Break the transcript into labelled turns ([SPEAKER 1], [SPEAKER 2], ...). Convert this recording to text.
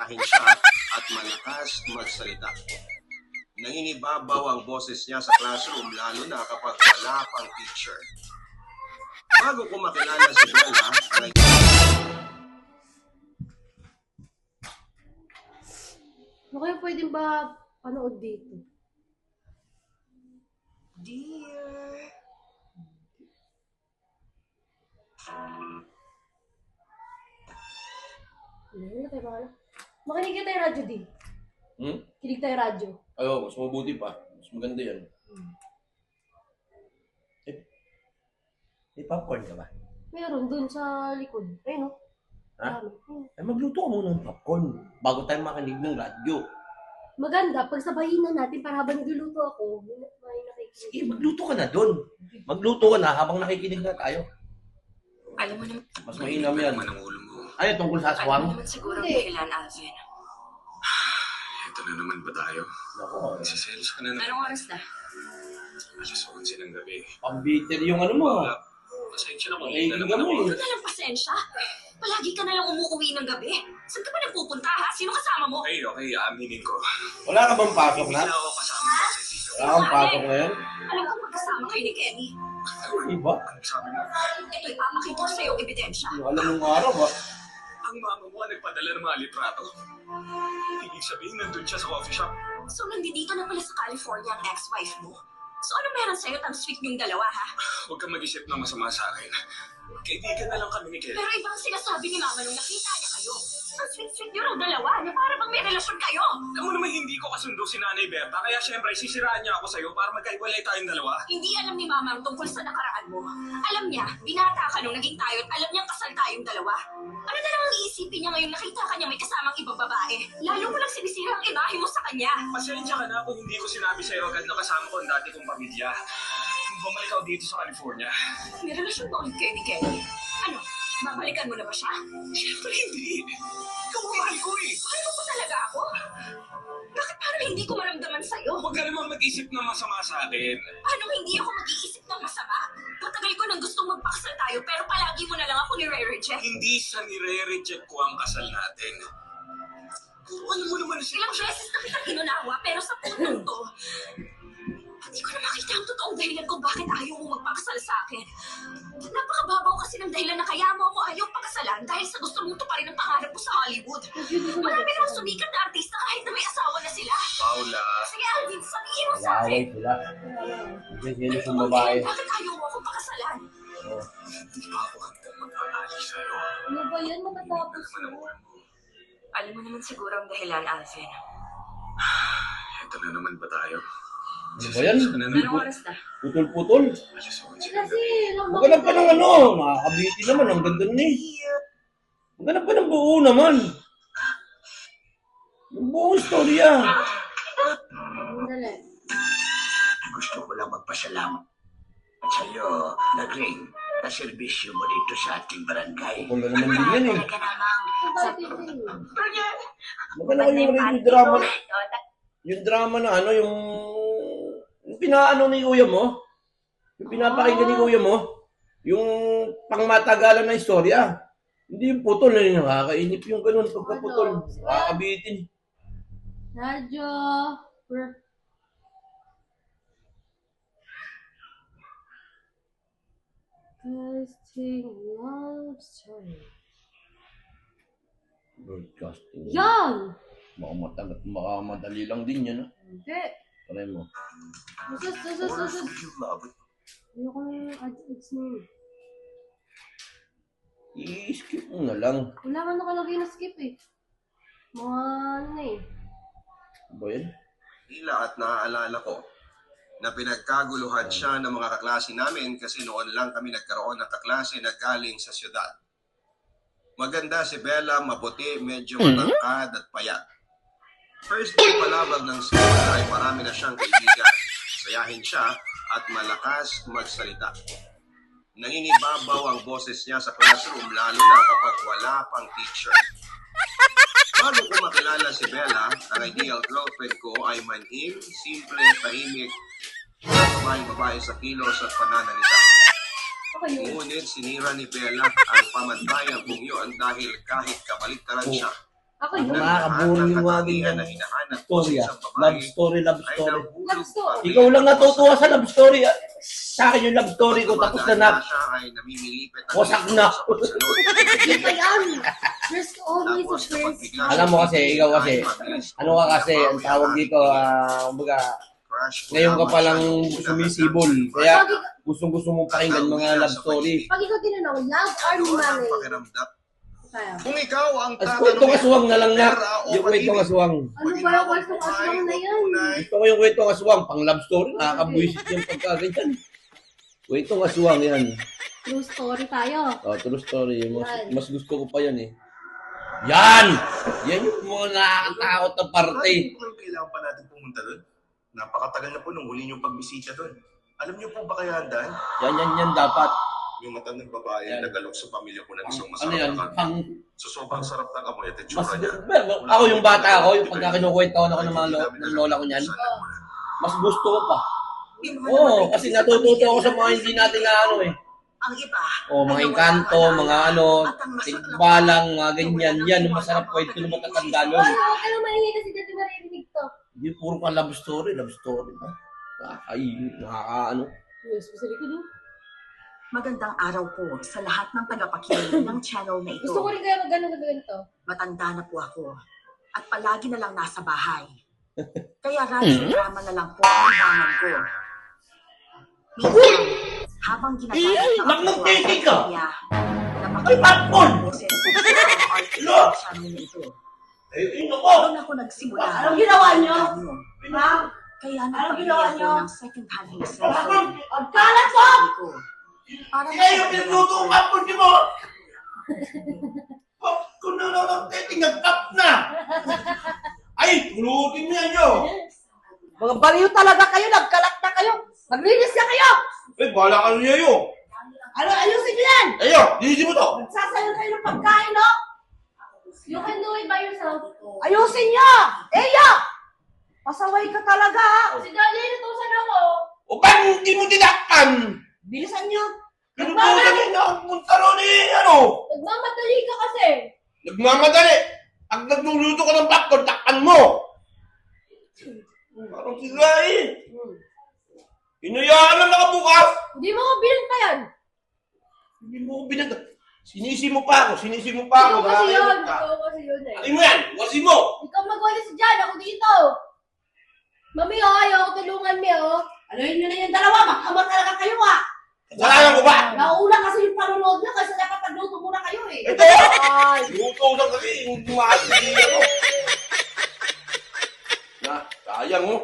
[SPEAKER 1] Sayahin siya at malakas magsalita. Nangingibabaw ang boses niya sa classroom lalo na kapag wala pang teacher. Bago ko makilala si Bella,
[SPEAKER 2] Ano kaya pwedeng ba panood dito?
[SPEAKER 1] Dear.
[SPEAKER 2] Ano tayo ba? Makinig ka tayo radyo din. Kinig tayo radyo.
[SPEAKER 3] Oo, mas mabuti pa. Mas maganda yan. May popcorn ka ba?
[SPEAKER 2] Meron dun sa likod. Ayun o.
[SPEAKER 3] Ha? Ay, magluto ka muna ng popcorn bago tayo makinig ng radyo.
[SPEAKER 2] Maganda, pagsabayin na natin para habang nagluluto ako, may nakikinig.
[SPEAKER 3] Sige, magluto ka na doon. Magluto ka na habang nakikinig na tayo.
[SPEAKER 4] Alam mo naman,
[SPEAKER 3] Mas mainam yan.
[SPEAKER 1] Naman ang ulo mo.
[SPEAKER 3] Ano tungkol sa
[SPEAKER 4] alam
[SPEAKER 3] aswang?
[SPEAKER 4] mo naman siguro ang
[SPEAKER 2] Hindi.
[SPEAKER 4] dahilan, Alvin.
[SPEAKER 1] Ito na naman ba tayo?
[SPEAKER 3] Nako,
[SPEAKER 1] Nasiselos ka na naman.
[SPEAKER 4] Anong oras na?
[SPEAKER 1] Alas 11 ng gabi.
[SPEAKER 3] pang-bitter yung ano mo.
[SPEAKER 1] Pasensya na kung
[SPEAKER 3] Ay,
[SPEAKER 1] hindi na
[SPEAKER 3] hindi
[SPEAKER 1] naman
[SPEAKER 3] mo
[SPEAKER 1] ako.
[SPEAKER 4] Ano na lang pasensya? Palagi ka na lang umuuwi ng gabi. Saan ka ba nagpupunta ha? Sino kasama mo?
[SPEAKER 1] Okay, aminin ko.
[SPEAKER 3] Wala ka bang pasok
[SPEAKER 1] Hindi
[SPEAKER 3] na?
[SPEAKER 1] na ako kasama mo sa tito.
[SPEAKER 3] Wala kang pasok ngayon?
[SPEAKER 4] Alam ko magkasama kayo ni Kenny.
[SPEAKER 3] Iba?
[SPEAKER 1] Ano sabi mo?
[SPEAKER 4] Ito ipapakita ko sa'yo ang ebidensya.
[SPEAKER 3] Yung alam mong araw ba?
[SPEAKER 1] Ang mama mo ang nagpadala ng mga litrato. Ibig sabihin, nandun siya sa coffee shop.
[SPEAKER 4] So nandito na pala sa California ang ex-wife mo. So ano meron sa'yo ang sweet yung dalawa ha?
[SPEAKER 1] Huwag kang mag-isip na masama sa akin. Kaibigan na lang kami ni Kelly.
[SPEAKER 4] Pero ibang sinasabi ni Mama nung nakita niya kayo. Ang sweet-sweet niyo raw dalawa na para bang may relasyon kayo.
[SPEAKER 1] Alam mo naman hindi ko kasundo si Nanay Berta, kaya syempre sisiraan niya ako sa'yo para magkaiwalay tayong dalawa.
[SPEAKER 4] Hindi alam ni Mama ang tungkol sa nakaraan mo. Alam niya, binata ka nung naging tayo at alam niyang kasal tayong dalawa. Ano na lang ang iisipin niya ngayong nakita ka niya may kasamang ibang babae? Lalo mo lang sinisira ang imahe mo sa kanya.
[SPEAKER 1] Pasensya ka na kung hindi ko sinabi sa'yo agad na kasama ko ang dati kong pamilya. Bumalik ako dito sa California.
[SPEAKER 4] May relasyon ba ulit kayo ni Kenny? Ano? Babalikan mo na ba siya?
[SPEAKER 1] Siyempre hindi. Ikaw ang mahal ko eh.
[SPEAKER 4] Mahal mo pa talaga ako? Bakit parang hindi ko maramdaman sa'yo?
[SPEAKER 1] Huwag ka naman mag-isip na masama sa akin.
[SPEAKER 4] Paano hindi ako mag-iisip ng masama? Matagal ko nang gustong magpakasal tayo pero palagi mo na lang ako nire-reject.
[SPEAKER 1] Hindi sa nire-reject ko ang kasal natin. Pero ano mo naman siya?
[SPEAKER 4] Ilang beses na kita ginunawa pero sa puntong to, hindi ko na makita ang totoong dahilan kung bakit ayaw mo magpakasal sa akin. Napakababaw kasi ng dahilan na kaya mo ako ayaw pakasalan dahil sa gusto mong tuparin ang pangarap mo sa Hollywood. Marami namang sumikat na artista kahit na may asawa na sila.
[SPEAKER 1] Paula.
[SPEAKER 4] Sige Alvin, sabihin mo sa
[SPEAKER 3] Nag-aaway
[SPEAKER 4] akin.
[SPEAKER 3] sila. Kasi sila
[SPEAKER 4] Ano
[SPEAKER 3] yung
[SPEAKER 4] bang
[SPEAKER 3] babae.
[SPEAKER 4] dahilan bakit ayaw mo akong pakasalan?
[SPEAKER 1] Hindi pa ako hanggang mag-aalis sa'yo.
[SPEAKER 2] Ano ba yan? Matatapos
[SPEAKER 1] Naman ang
[SPEAKER 2] na.
[SPEAKER 1] ulo mo.
[SPEAKER 4] Alam mo naman siguro ang dahilan, Alvin.
[SPEAKER 1] Ito na naman ba tayo?
[SPEAKER 3] Ano ba yan?
[SPEAKER 1] Sisisok ka na naman.
[SPEAKER 4] Anong oras na?
[SPEAKER 3] Putol-putol.
[SPEAKER 1] Alas 11 ng
[SPEAKER 2] Kasi,
[SPEAKER 1] gabi.
[SPEAKER 2] lang
[SPEAKER 3] Huwag ka lang pa ng ano. Nakakabiti naman. Ang ganda na eh. Huwag ka lang pa ng buo naman. Yung buong istorya.
[SPEAKER 2] Dali.
[SPEAKER 5] Gusto ko lang magpasalamat sa iyo, Nagring, na serbisyo mo dito sa ating barangay.
[SPEAKER 3] Putol na naman din yan eh.
[SPEAKER 4] Talaga namang.
[SPEAKER 2] Bakit yun?
[SPEAKER 3] Maganda kayo yung drama. Yung drama na ano, yung pinaano ni kuya mo. Yung pinapakinggan ni kuya mo. Yung pangmatagalan na istorya. Hindi yung putol na yun. Nakakainip yung ganun pagkaputol. Nakakabitin.
[SPEAKER 2] Radyo. Casting love story.
[SPEAKER 3] Broadcasting.
[SPEAKER 2] Yan!
[SPEAKER 3] Baka madali lang din yan.
[SPEAKER 2] Hindi.
[SPEAKER 3] Try mo.
[SPEAKER 2] Sus. Ayoko na yung ads na yun.
[SPEAKER 3] I-skip mo na lang.
[SPEAKER 2] Wala nga nakalagay na skip eh. Mga ano na eh.
[SPEAKER 3] Ba yan?
[SPEAKER 1] Tila at naaalala ko na pinagkaguluhan siya ng mga kaklase namin kasi noon lang kami nagkaroon ng kaklase na galing sa syudad. Maganda si Bella, maputi, medyo matangkad at payat. First day palabag ng school ay marami na siyang kaibigan. Sayahin siya at malakas magsalita. Nangingibabaw ang boses niya sa classroom lalo na kapag wala pang teacher. Bago ko makilala si Bella, ang ideal girlfriend ko ay manhim, simple, tahimik, at babae sa kilos at pananalita.
[SPEAKER 2] Okay yun.
[SPEAKER 1] Ngunit sinira ni Bella ang pamantayan kong yun dahil kahit kabaliktaran siya,
[SPEAKER 2] Ako
[SPEAKER 3] Ako
[SPEAKER 2] yun.
[SPEAKER 3] nakakaburo yung mga
[SPEAKER 1] katangian na
[SPEAKER 3] ganyan
[SPEAKER 1] hinahanap ko
[SPEAKER 3] story,
[SPEAKER 1] sa
[SPEAKER 3] ah.
[SPEAKER 1] isang
[SPEAKER 3] Love
[SPEAKER 1] babae
[SPEAKER 3] story, love
[SPEAKER 1] ay
[SPEAKER 3] story.
[SPEAKER 1] nahulog
[SPEAKER 2] Love story.
[SPEAKER 1] pa rin
[SPEAKER 3] Ikaw lang natutuwa
[SPEAKER 1] sa
[SPEAKER 3] sa love story, ah. Sa akin yung love story ko, tapos na na.
[SPEAKER 1] siya ay namimilipit ang
[SPEAKER 3] Wasak
[SPEAKER 1] liso
[SPEAKER 3] na.
[SPEAKER 1] sa pagsunod.
[SPEAKER 2] Hindi pa yan. There's always a
[SPEAKER 1] Tapos kapag
[SPEAKER 2] first
[SPEAKER 1] bigla
[SPEAKER 3] Alam mo kasi, ikaw kasi,
[SPEAKER 1] ay mabilis
[SPEAKER 3] ano ka kasi, ang tawag dito, kumbaga,
[SPEAKER 1] crush ko
[SPEAKER 3] ngayon ka
[SPEAKER 1] lamang
[SPEAKER 3] palang
[SPEAKER 1] siya noong una
[SPEAKER 3] sumisibol.
[SPEAKER 1] hanggang
[SPEAKER 3] Kaya,
[SPEAKER 2] Pag,
[SPEAKER 3] gustong-gusto mong pakinggan mga love story.
[SPEAKER 2] pag ikaw tinanong, love or
[SPEAKER 1] Ano ang
[SPEAKER 2] marriage?
[SPEAKER 1] pakiramdam?
[SPEAKER 2] Kaya.
[SPEAKER 1] Kung ikaw ang
[SPEAKER 3] As kwentong aswang na lang na.
[SPEAKER 1] pera o
[SPEAKER 3] Yung kwentong
[SPEAKER 1] pag-ibig,
[SPEAKER 3] aswang.
[SPEAKER 2] Ano ba yung kwento aswang na yan?
[SPEAKER 3] Gusto ko yung kwentong aswang, pang love story. Nakakabuisit yung pagkaganyan. Kwentong aswang yan.
[SPEAKER 2] True story tayo.
[SPEAKER 3] Oh, true story. Mas,
[SPEAKER 2] Yan.
[SPEAKER 3] mas gusto ko pa yan eh. Yan! Yan yung mga nakakatakot na parte.
[SPEAKER 6] Bakit kailangan pa natin pumunta doon? Napakatagal na po nung huli niyong pagbisita doon. Alam niyo po ba kaya handaan?
[SPEAKER 3] Yan dapat.
[SPEAKER 1] yung matandang babae
[SPEAKER 3] Yan.
[SPEAKER 1] nagalok sa pamilya ko ng isang
[SPEAKER 3] Ano
[SPEAKER 1] masarap
[SPEAKER 3] yan?
[SPEAKER 1] na kanto.
[SPEAKER 3] Pang,
[SPEAKER 1] So, sobrang sarap ng amoy at
[SPEAKER 3] mas,
[SPEAKER 1] itsura niya.
[SPEAKER 3] ako yung bata ako, yung pagka kinukwentawan ako ng mga ng lola ko niyan, mas gusto ko pa. Oo, kasi natututo ako sa mga hindi natin na ano eh.
[SPEAKER 4] Ang iba.
[SPEAKER 3] O, mga engkanto, mga ano, tigbalang, mga ganyan. Yan, yung masarap kwento ng matatanda nun.
[SPEAKER 2] Ano, huwag ka lang maingay kasi dati maririnig to.
[SPEAKER 3] Hindi, puro ka love story. Ay, nakakaano.
[SPEAKER 2] Yes, masali ko din.
[SPEAKER 4] Magandang araw po sa lahat ng tagapakinig ng channel na ito.
[SPEAKER 2] Gusto ko rin kaya mag-ganito.
[SPEAKER 4] Matanda na po ako at palagi na lang nasa bahay. Kaya drama na lang po ang libangan ko. Minsan, habang ginagawa
[SPEAKER 3] Nagtitig ka!
[SPEAKER 4] niya,
[SPEAKER 3] Ay, popcorn!
[SPEAKER 4] boses ko sa artist sa channel na ito.
[SPEAKER 3] Eh, ino ko!
[SPEAKER 4] Doon ako nagsimula.
[SPEAKER 7] Anong ginawa niyo? Ma'am,
[SPEAKER 4] Kaya
[SPEAKER 7] Anong
[SPEAKER 4] nagpabili
[SPEAKER 7] ginawa
[SPEAKER 4] ako
[SPEAKER 7] niyo?
[SPEAKER 4] ng second-hand
[SPEAKER 3] Popcorn!
[SPEAKER 4] accessory.
[SPEAKER 7] ang kalat mo!
[SPEAKER 4] ko. Para
[SPEAKER 3] Kaya yung pinagluto ang popcorn di mo! Popcorn na lang ang titig, nag-tap na! Ay, tulutin niya nyo!
[SPEAKER 7] Mga baliw talaga kayo, nagkalat na kayo. Maglinis na kayo.
[SPEAKER 3] Eh, bahala ka niya yun!
[SPEAKER 7] Ano, ayusin niyo yan.
[SPEAKER 3] Ayo, linisin mo to!
[SPEAKER 7] Nagsasayo kayo ng pagkain, no?
[SPEAKER 2] You can do it by yourself.
[SPEAKER 7] Ayusin niyo. Eya! Pasaway ka talaga, ha?
[SPEAKER 2] Si Daddy, natusan ako.
[SPEAKER 3] O ba't hindi mo tinakpan?
[SPEAKER 7] Bilisan niyo.
[SPEAKER 3] Pinupusan niya na ang punta ron eh, ano?
[SPEAKER 2] Nagmamadali ka kasi.
[SPEAKER 3] Nagmamadali! Pag nagluluto ka ng popcorn, takpan mo! Parang sila eh! Inayaan lang nakabukas!
[SPEAKER 2] Hindi mo ko binanta yan.
[SPEAKER 3] Hindi mo ko binag... Sinisi mo pa ako!
[SPEAKER 2] Ikaw kasi yun. Ikaw kasi yun eh.
[SPEAKER 3] Alin mo yan! Wasi mo!
[SPEAKER 2] Ikaw magwalis dyan. Ako dito. Mami, oh, ayaw ko tulungan mo, oh.
[SPEAKER 7] Ano yun na yung dalawa? Magkamot talaga kayo, ha?
[SPEAKER 3] Kasalanan ko ba?
[SPEAKER 7] Nauna kasi yung panunood niyo kasi dapat nagluto muna kayo, eh.
[SPEAKER 3] Ito! Luto lang kasi yung mahal ako. Na, sayang mo.